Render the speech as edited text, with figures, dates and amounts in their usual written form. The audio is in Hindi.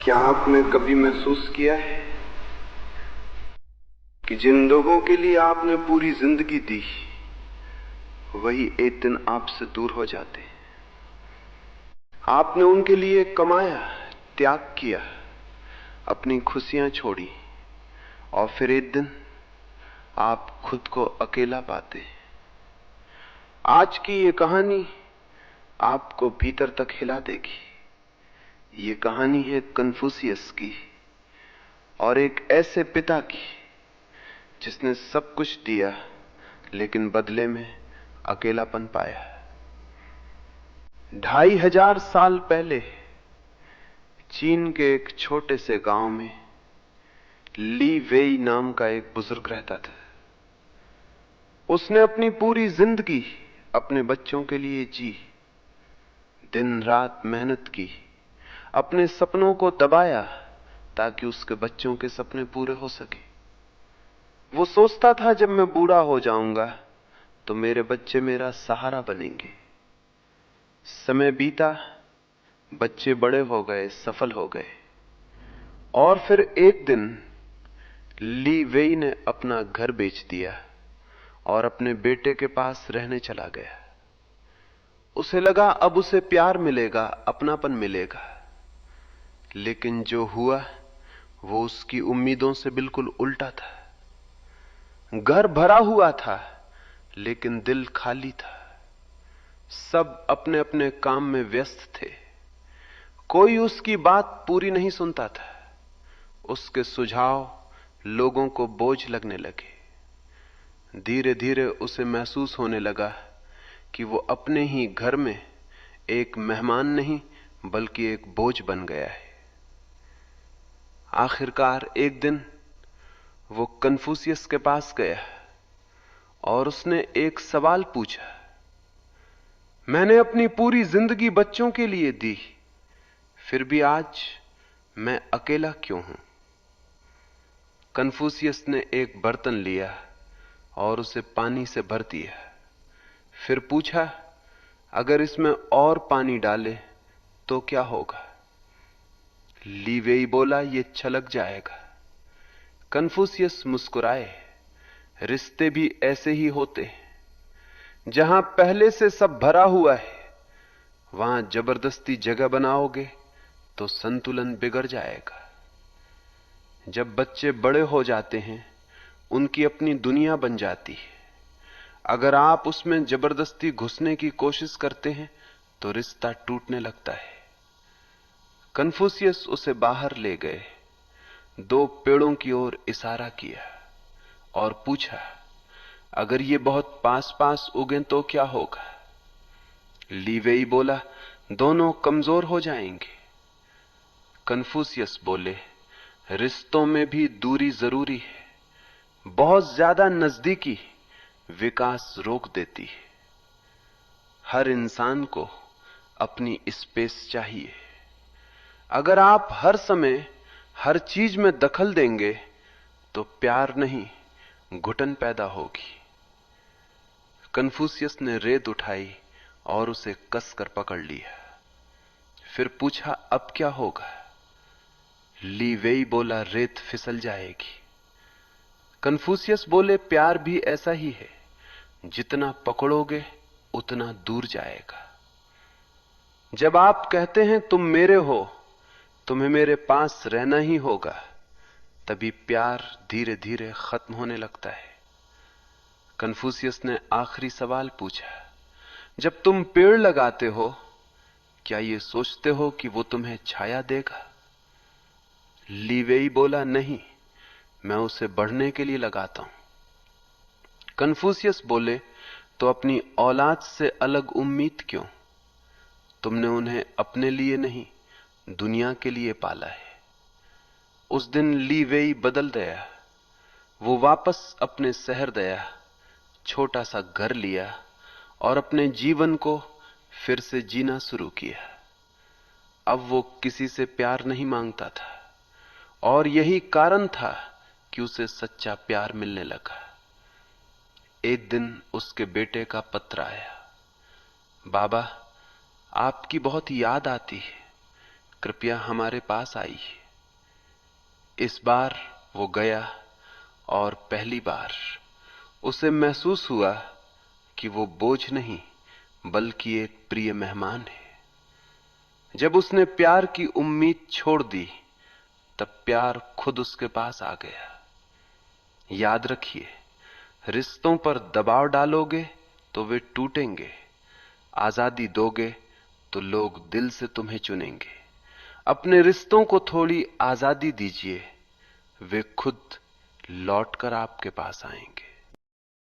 क्या आपने कभी महसूस किया है कि जिन लोगों के लिए आपने पूरी जिंदगी दी, वही एक दिन आपसे दूर हो जाते हैं। आपने उनके लिए कमाया, त्याग किया, अपनी खुशियां छोड़ी, और फिर एक दिन आप खुद को अकेला पाते हैं। आज की ये कहानी आपको भीतर तक हिला देगी। ये कहानी है कन्फ्यूशियस की, और एक ऐसे पिता की जिसने सब कुछ दिया लेकिन बदले में अकेलापन पाया। 2500 साल पहले चीन के एक छोटे से गांव में ली वेई नाम का एक बुजुर्ग रहता था। उसने अपनी पूरी जिंदगी अपने बच्चों के लिए जी, दिन रात मेहनत की, अपने सपनों को दबाया ताकि उसके बच्चों के सपने पूरे हो सके। वो सोचता था, जब मैं बूढ़ा हो जाऊंगा तो मेरे बच्चे मेरा सहारा बनेंगे। समय बीता, बच्चे बड़े हो गए, सफल हो गए, और फिर एक दिन ली वेई ने अपना घर बेच दिया और अपने बेटे के पास रहने चला गया। उसे लगा अब उसे प्यार मिलेगा, अपनापन मिलेगा, लेकिन जो हुआ वो उसकी उम्मीदों से बिल्कुल उल्टा था। घर भरा हुआ था लेकिन दिल खाली था। सब अपने अपने काम में व्यस्त थे। कोई उसकी बात पूरी नहीं सुनता था। उसके सुझाव लोगों को बोझ लगने लगे। धीरे धीरे उसे महसूस होने लगा कि वो अपने ही घर में एक मेहमान नहीं बल्कि एक बोझ बन गया है। आखिरकार एक दिन वो कन्फ्यूशियस के पास गया और उसने एक सवाल पूछा। मैंने अपनी पूरी जिंदगी बच्चों के लिए दी, फिर भी आज मैं अकेला क्यों हूं? कन्फ्यूशियस ने एक बर्तन लिया और उसे पानी से भर दिया। फिर पूछा, अगर इसमें और पानी डाले तो क्या होगा? ली वेई बोला, ये छलक जाएगा। कन्फ्यूशियस मुस्कुराए। रिश्ते भी ऐसे ही होते हैं। जहां पहले से सब भरा हुआ है, वहां जबरदस्ती जगह बनाओगे तो संतुलन बिगड़ जाएगा। जब बच्चे बड़े हो जाते हैं, उनकी अपनी दुनिया बन जाती है। अगर आप उसमें जबरदस्ती घुसने की कोशिश करते हैं तो रिश्ता टूटने लगता है। कन्फ्यूशियस उसे बाहर ले गए, 2 पेड़ों की ओर इशारा किया और पूछा, अगर ये बहुत पास पास उगे तो क्या होगा? ली वेई बोला, दोनों कमजोर हो जाएंगे। कन्फ्यूशियस बोले, रिश्तों में भी दूरी जरूरी है। बहुत ज्यादा नजदीकी विकास रोक देती है। हर इंसान को अपनी स्पेस चाहिए। अगर आप हर समय हर चीज में दखल देंगे तो प्यार नहीं, घुटन पैदा होगी। कन्फ्यूशियस ने रेत उठाई और उसे कसकर पकड़ लिया। फिर पूछा, अब क्या होगा? ली वेई बोला, रेत फिसल जाएगी। कन्फ्यूशियस बोले, प्यार भी ऐसा ही है, जितना पकड़ोगे उतना दूर जाएगा। जब आप कहते हैं तुम मेरे हो, तुम्हें मेरे पास रहना ही होगा, तभी प्यार धीरे धीरे खत्म होने लगता है। कन्फ्यूशियस ने आखिरी सवाल पूछा, जब तुम पेड़ लगाते हो, क्या ये सोचते हो कि वो तुम्हें छाया देगा? ली वेई बोला, नहीं, मैं उसे बढ़ने के लिए लगाता हूं। कन्फ्यूशियस बोले, तो अपनी औलाद से अलग उम्मीद क्यों? तुमने उन्हें अपने लिए नहीं, दुनिया के लिए पाला है। उस दिन ली वेई बदल गया। वो वापस अपने शहर गया, छोटा सा घर लिया और अपने जीवन को फिर से जीना शुरू किया। अब वो किसी से प्यार नहीं मांगता था, और यही कारण था कि उसे सच्चा प्यार मिलने लगा। एक दिन उसके बेटे का पत्र आया, बाबा, आपकी बहुत याद आती है, कृपया हमारे पास आइए। इस बार वो गया और पहली बार उसे महसूस हुआ कि वो बोझ नहीं बल्कि एक प्रिय मेहमान है। जब उसने प्यार की उम्मीद छोड़ दी, तब प्यार खुद उसके पास आ गया। याद रखिए, रिश्तों पर दबाव डालोगे तो वे टूटेंगे, आजादी दोगे तो लोग दिल से तुम्हें चुनेंगे। अपने रिश्तों को थोड़ी आजादी दीजिए, वे खुद लौटकर आपके पास आएंगे।